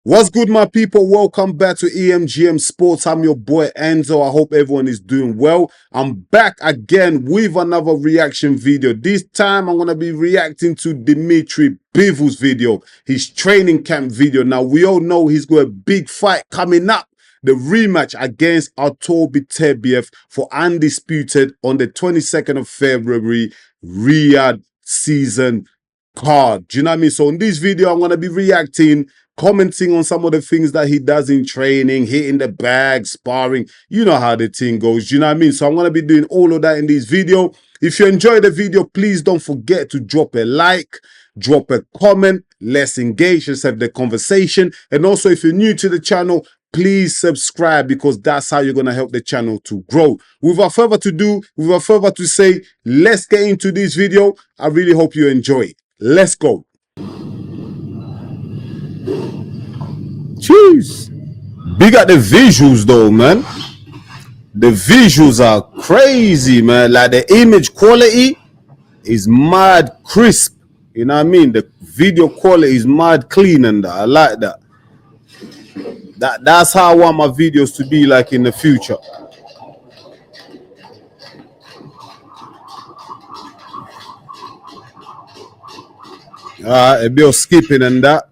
What's good, my people? Welcome back to EMGM Sports. I'm your boy Enzo. I hope everyone is doing well. I'm back again with another reaction video. This time I'm going to be reacting to Dmitry Bivol's video, his training camp video. Now, we all know he's got a big fight coming up. The rematch against Artur Beterbiev for undisputed on the 22nd of February, Riyadh season card. Do you know what I mean? So in this video, I'm going to be reacting, commenting on some of the things that he does in training, hitting the bag, sparring. You know how the thing goes. Do you know what I mean? So I'm going to be doing all of that in this video. If you enjoy the video, please don't forget to drop a like, drop a comment. Let's engage, let's have the conversation. And also, if you're new to the channel, please subscribe, because that's how you're going to help the channel to grow. Without further to say, let's get into this video. I really hope you enjoy it. Let's go. Jeez. Big at the visuals though, man. The visuals are crazy, man. Like the image quality is mad crisp. You know what I mean? The video quality is mad clean, and I like that. That's how I want my videos to be like in the future. A bit of skipping and that.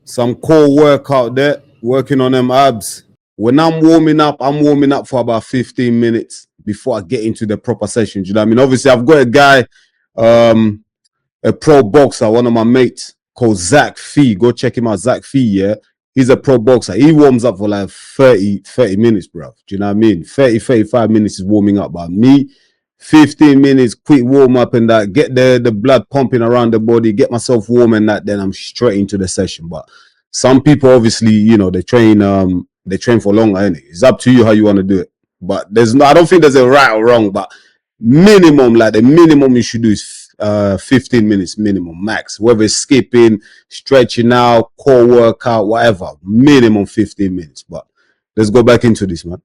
Some core work out there, working on them abs. When I'm warming up for about 15 minutes before I get into the proper session. Do you know what I mean? Obviously, I've got a guy, a pro boxer, one of my mates called Zach Fee. Go check him out, Zach Fee, yeah? He's a pro boxer. He warms up for like 30 minutes, bro. Do you know what I mean? 35 minutes is warming up. But me, 15 minutes, quick warm up and that, get the blood pumping around the body, get myself warm and that, then I'm straight into the session. But some people, obviously, you know, they train for longer, innit? It's up to you how you want to do it. But I don't think there's a right or wrong, but minimum, like the minimum you should do is 15 minutes minimum, max. Whether it's skipping, stretching out, core workout, whatever, minimum 15 minutes. But let's go back into this, man.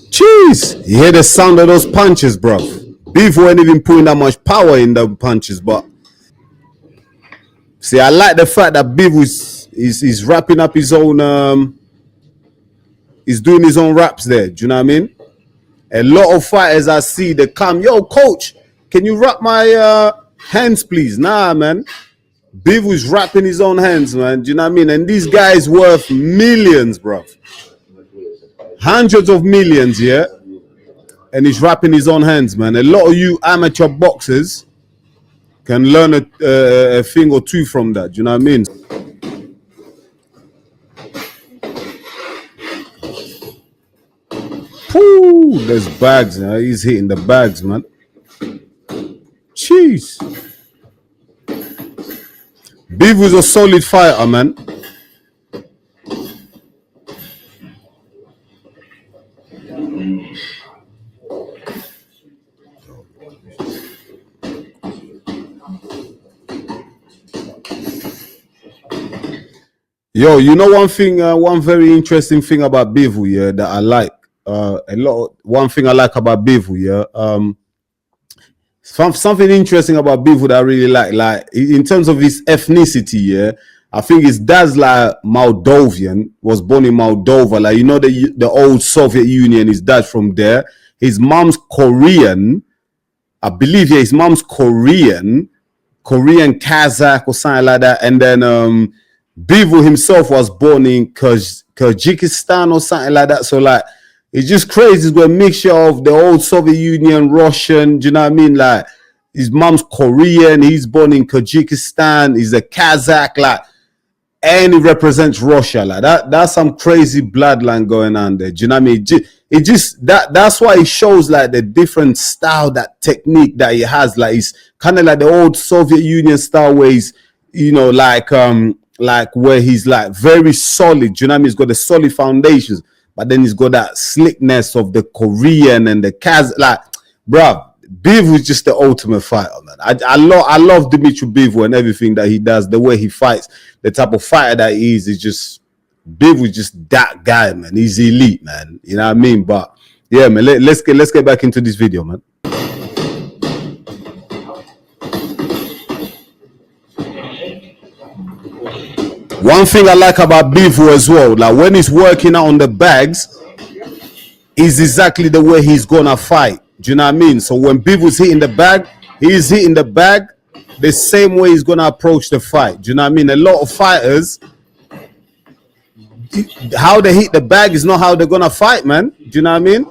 Jeez, you hear the sound of those punches, bro. Bivol ain't even putting that much power in the punches, but see, I like the fact that Bivol is wrapping up his own, he's doing his own raps there. Do you know what I mean? A lot of fighters I see, they come, yo, coach, can you wrap my hands, please? Nah, man. Bivol is wrapping his own hands, man. Do you know what I mean? And these guys worth millions, bro. Hundreds of millions, yeah? And he's wrapping his own hands, man. A lot of you amateur boxers can learn a thing or two from that. Do you know what I mean? Woo, there's bags. He's hitting the bags, man. Jeez. Bivol's a solid fighter, man. Yo, you know one thing, one very interesting thing about Bivol, yeah, that I like one thing I like about Bivol, yeah, something interesting about Bivol that I really like in terms of his ethnicity, yeah. I think his dad's like Moldovan, was born in Moldova, like, you know, the old Soviet Union. His dad's from there. His mom's Korean, I believe. Yeah, his mom's Korean, Kazakh or something like that, and then Bivol himself was born in Kyrgyzstan or something like that. So like, it's just crazy. It's got a mixture of the old Soviet Union, Russian. Do you know what I mean? Like, his mom's Korean. He's born in Kyrgyzstan. He's a Kazakh, like, and he represents Russia. Like that. That's some crazy bloodline going on there. Do you know what I mean? That's why it shows like the different style, that technique that he has. Like, it's kind of like the old Soviet Union style where he's, you know, like where he's like very solid. Do you know what I mean? He's got the solid foundations, but then he's got that slickness of the Korean and the Kaz. Like, bruh, Bivol is just the ultimate fighter, man. I love Dmitry Bivol and everything that he does, the way he fights, the type of fighter that he is just, Bivol is just that guy, man. He's elite, man. You know what I mean? But yeah, man, let's get back into this video, man. One thing I like about Bivol as well, like when he's working out on the bags, is exactly the way he's gonna fight. Do you know what I mean? So when Bivol's hitting the bag, he's hitting the bag the same way he's gonna approach the fight. Do you know what I mean? A lot of fighters, how they hit the bag is not how they're gonna fight, man. Do you know what I mean?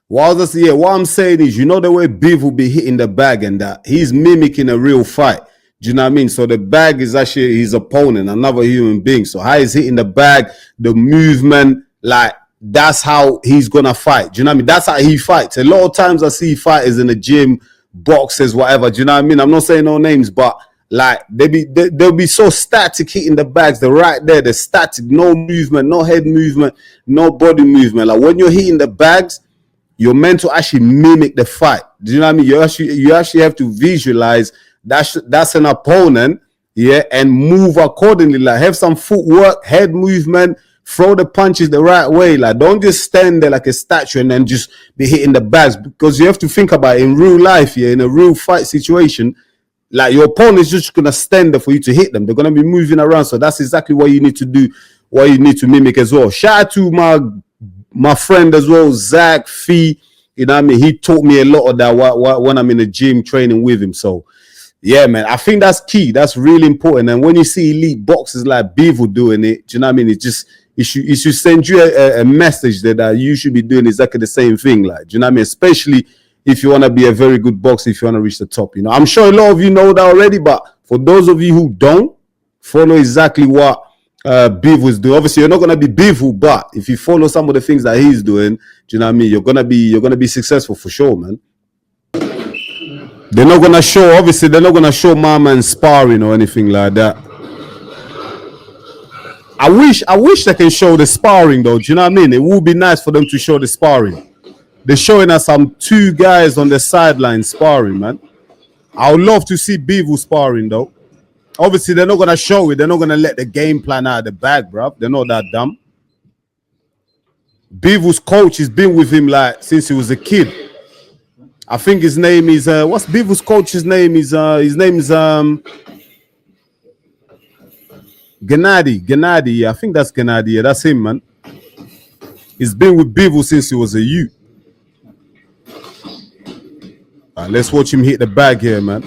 What I'm saying is, you know the way Bivol be hitting the bag and that he's mimicking a real fight. Do you know what I mean? So the bag is actually his opponent, another human being. So how he's hitting the bag, the movement, like that's how he's gonna fight. Do you know what I mean? That's how he fights. A lot of times I see fighters in the gym, boxers, whatever. Do you know what I mean? I'm not saying no names, but like they'll be so static hitting the bags. They're right there. They're static, no movement, no head movement, no body movement. Like when you're hitting the bags, you're meant to actually mimic the fight. Do you know what I mean? You actually have to visualize that's an opponent, yeah, and move accordingly. Like have some footwork, head movement, throw the punches the right way. Like don't just stand there like a statue and then just be hitting the bags, because you have to think about it in real life, yeah, in a real fight situation. Like your opponent is just gonna stand there for you to hit them. They're gonna be moving around. So that's exactly what you need to do, what you need to mimic as well. Shout out to my friend as well, Zach Fee. You know what I mean? He taught me a lot of that when I'm in the gym training with him. So yeah, man, I think that's key. That's really important. And when you see elite boxers like Bivol doing it, do you know what I mean? It should send you a message that you should be doing exactly the same thing. Like, do you know what I mean? Especially if you want to be a very good boxer, if you want to reach the top. You know, I'm sure a lot of you know that already, but for those of you who don't, follow exactly what Bivol's doing. Obviously, you're not gonna be Bivol, but if you follow some of the things that he's doing, do you know what I mean? You're gonna be successful for sure, man. They're not gonna show my man sparring or anything like that. I wish they can show the sparring though. Do you know what I mean? It would be nice for them to show the sparring. They're showing us some two guys on the sideline sparring, man. I would love to see Bivol sparring though. Obviously, they're not gonna show it. They're not gonna let the game plan out of the bag, bro. They're not that dumb. Bivol's coach has been with him like since he was a kid. I think his name is what's Bivol's coach's name? His name is Gennady. Yeah, I think that's Gennady. Yeah, that's him, man. He's been with Bivol since he was a youth. Let's watch him hit the bag here, man.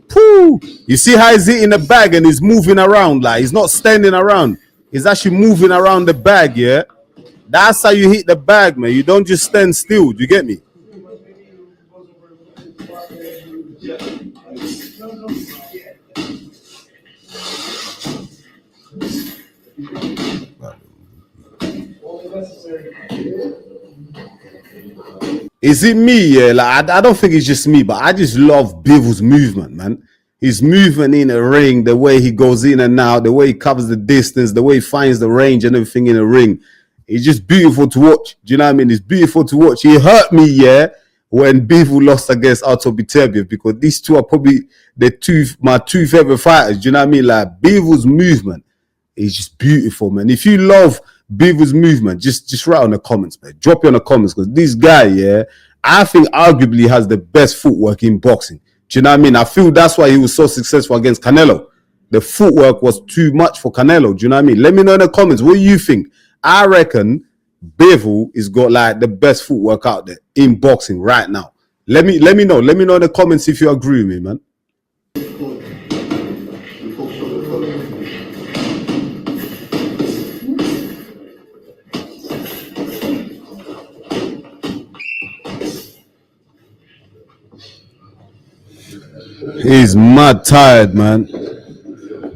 Pooh! You see how he's hitting the bag and he's moving around, like he's not standing around. He's actually moving around the bag, yeah? That's how you hit the bag, man. You don't just stand still. Do you get me? Is it me? Yeah, like I don't think it's just me, but I just love Bivol's movement, man. His movement in the ring, the way he goes in and out, the way he covers the distance, the way he finds the range and everything in the ring. It's just beautiful to watch. Do you know what I mean? It's beautiful to watch. He hurt me, yeah, when Bivol lost against Artur Beterbiev, because these two are probably my two favorite fighters. Do you know what I mean? Like Bivol's movement is just beautiful, man. If you love Bivol's movement, just write on the comments, man. Drop it on the comments, because this guy, yeah, I think arguably has the best footwork in boxing. Do you know what I mean? I feel that's why he was so successful against Canelo. The footwork was too much for Canelo. Do you know what I mean? Let me know in the comments. What do you think? I reckon Bivol has got like the best footwork out there in boxing right now. Let me know. Let me know in the comments if you agree with me, man. He's mad tired, man.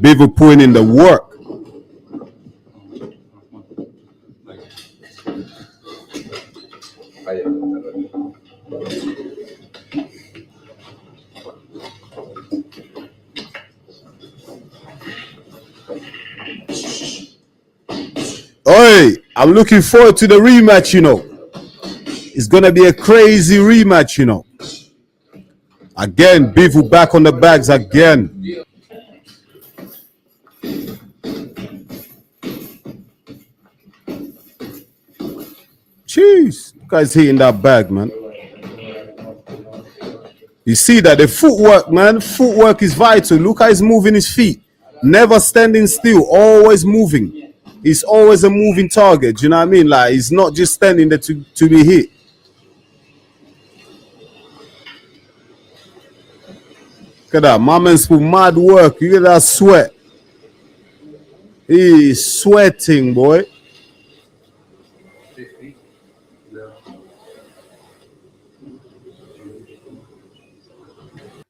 Bivol putting in the work. Oi, I'm looking forward to the rematch, you know. It's going to be a crazy rematch, you know. Again, Bivol back on the bags again. Jeez, guy's hitting that bag, man. You see that the footwork, man. Footwork is vital. Look how he's moving his feet. never standing still, always moving. He's always a moving target. Do you know what I mean? Like, he's not just standing there to be hit. Look at that. My man's for mad work. You get that sweat. He is sweating, boy.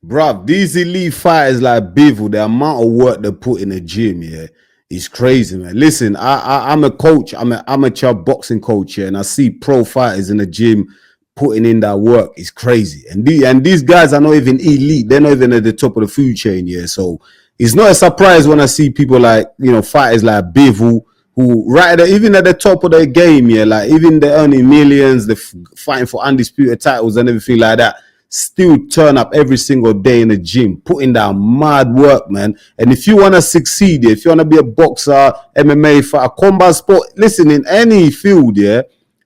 Bruv, these elite fighters like Bivol, the amount of work they put in the gym, yeah, is crazy, man. Listen, I'm a coach. I'm an amateur boxing coach here, and I see pro fighters in the gym putting in that work. It's crazy. And these guys are not even elite. They're not even at the top of the food chain here. So it's not a surprise when I see people like, you know, fighters like Bivol, who even at the top of their game, yeah, like even they're earning millions, they're fighting for undisputed titles and everything like that, still turn up every single day in the gym, putting down mad work, man. And if you want to succeed, if you want to be a boxer, MMA fighter, combat sport, listen, in any field, yeah,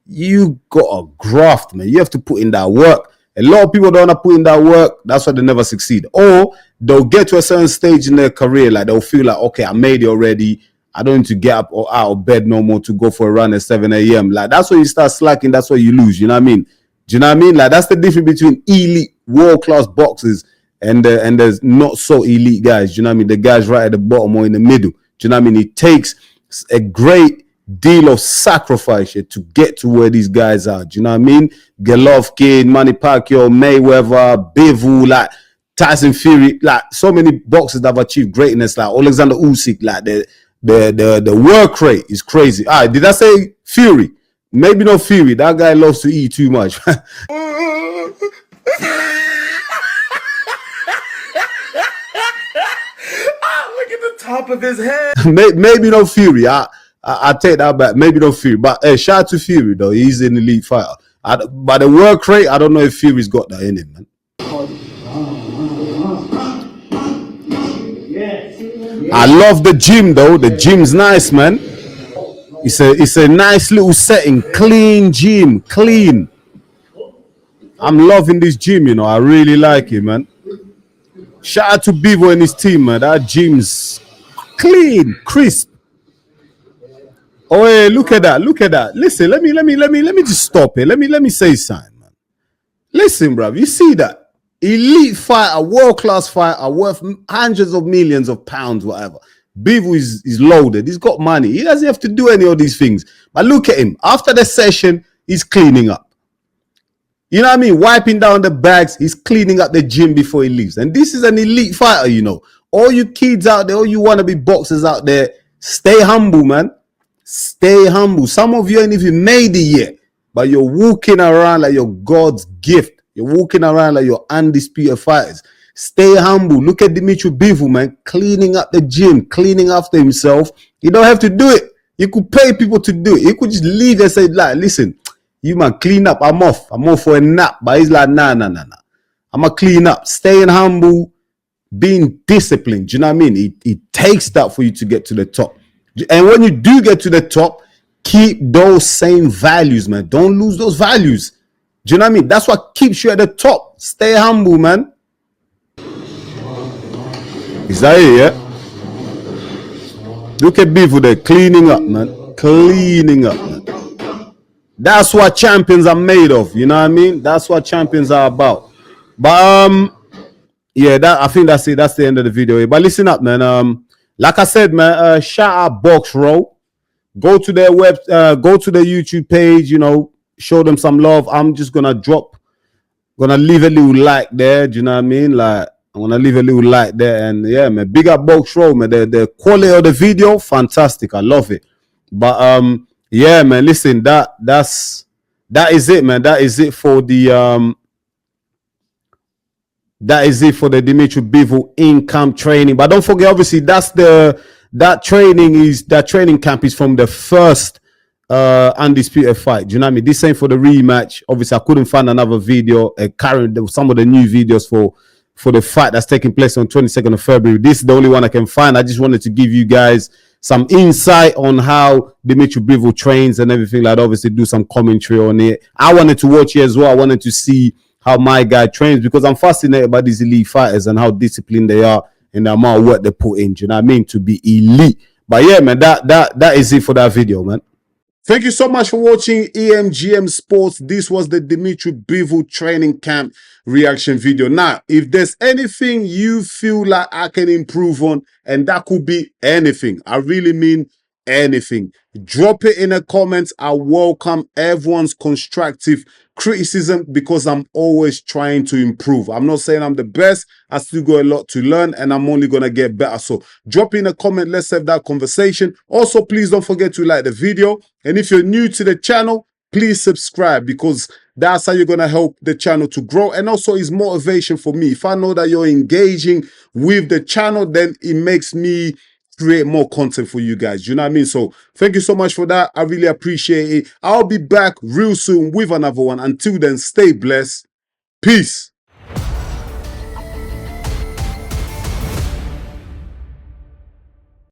you got a graft, man. You have to put in that work. A lot of people don't want to put in that work. That's why they never succeed. Or they'll get to a certain stage in their career, like they'll feel like, okay, I made it already. I don't need to get up or out of bed no more to go for a run at 7 a.m. Like, that's when you start slacking. That's where you lose. You know what I mean? Do you know what I mean? Like, that's the difference between elite, world-class boxers and there's not so elite guys. Do you know what I mean? The guys right at the bottom or in the middle. Do you know what I mean? It takes a great deal of sacrifice here to get to where these guys are. Do you know what I mean? Golovkin, Manny Pacquiao, Mayweather, Bivol, like Tyson Fury, like so many boxers that have achieved greatness, like Alexander Usyk, like the work rate is crazy. All right, did I say Fury? Maybe not Fury. That guy loves to eat too much. Look at the top of his head. Maybe no Fury. I take that back. Maybe no Fury. But shout out to Fury, though. He's an elite fighter. By the work rate, I don't know if Fury's got that in him, man. I love the gym, though. The gym's nice, man. It's a nice little setting. Clean gym. Clean. I'm loving this gym, you know. I really like it, man. Shout out to Bivol and his team, man. That gym's clean, crisp. Oh, hey, look at that. Look at that. Listen, let me just stop it. Let me say something, man. Listen, bro. You see that? Elite fighter, world-class fighter, worth hundreds of millions of pounds, whatever. Bivol is loaded. He's got money. He doesn't have to do any of these things. But look at him. After the session, he's cleaning up. You know what I mean? Wiping down the bags. He's cleaning up the gym before he leaves. And this is an elite fighter, you know. All you kids out there, all you wannabe boxers out there, stay humble, man. Stay humble. Some of you ain't even made it yet. But you're walking around like you're God's gift. You're walking around like you're undisputed fighters. Stay humble. Look at Dmitry Bivol, man. Cleaning up the gym. Cleaning after himself. You don't have to do it. You could pay people to do it. You could just leave and say, like, listen, you man, clean up. I'm off. I'm off for a nap. But he's like, nah. I'm going to clean up. Staying humble. Being disciplined. Do you know what I mean? It takes that for you to get to the top. And when you do get to the top, keep those same values, man. Don't lose those values. Do you know what I mean? That's what keeps you at the top. Stay humble, man. Is that it, yeah? Look at Bivol there, cleaning up, man. Cleaning up, man. That's what champions are made of. You know what I mean? That's what champions are about. But yeah, I think that's it. That's the end of the video. But listen up, man. Like I said, man, shout out Box Row. Go to their go to their YouTube page, you know, show them some love. I'm just gonna leave a little like there. Do you know what I mean? Like, I'm gonna leave a little like there, and yeah, man, big up Box Row, man. The quality of the video, fantastic. I love it. But yeah, man, listen, that is it, man. That is it for the Dmitry Bivol in-camp training. But don't forget, obviously, that training camp is from the first undisputed fight. Do you know what I mean? This ain't for the rematch. Obviously, I couldn't find another video carrying some of the new videos for the fight that's taking place on 22nd of February. This is the only one I can find. I just wanted to give you guys some insight on how Dmitry Bivol trains and everything like that. Obviously, do some commentary on it. I wanted to watch it as well. I wanted to see how my guy trains because I'm fascinated by these elite fighters and how disciplined they are in the amount of work they put in. Do you know what I mean? To be elite. But yeah, man, that is it for that video, man. Thank you so much for watching EMGM Sports. This was the Dmitry Bivol training camp reaction video. Now, if there's anything you feel like I can improve on, and that could be anything, I really mean anything, drop it in the comments. I welcome everyone's constructive criticism because I'm always trying to improve. I'm not saying I'm the best. I still got a lot to learn and I'm only going to get better. So drop in a comment. Let's have that conversation. Also, please don't forget to like the video. And if you're new to the channel, please subscribe because that's how you're going to help the channel to grow. And also it's motivation for me. If I know that you're engaging with the channel, then it makes me create more content for you guys. You know what I mean? So thank you so much for that. I really appreciate it. I'll be back real soon with another one. Until then, stay blessed. Peace.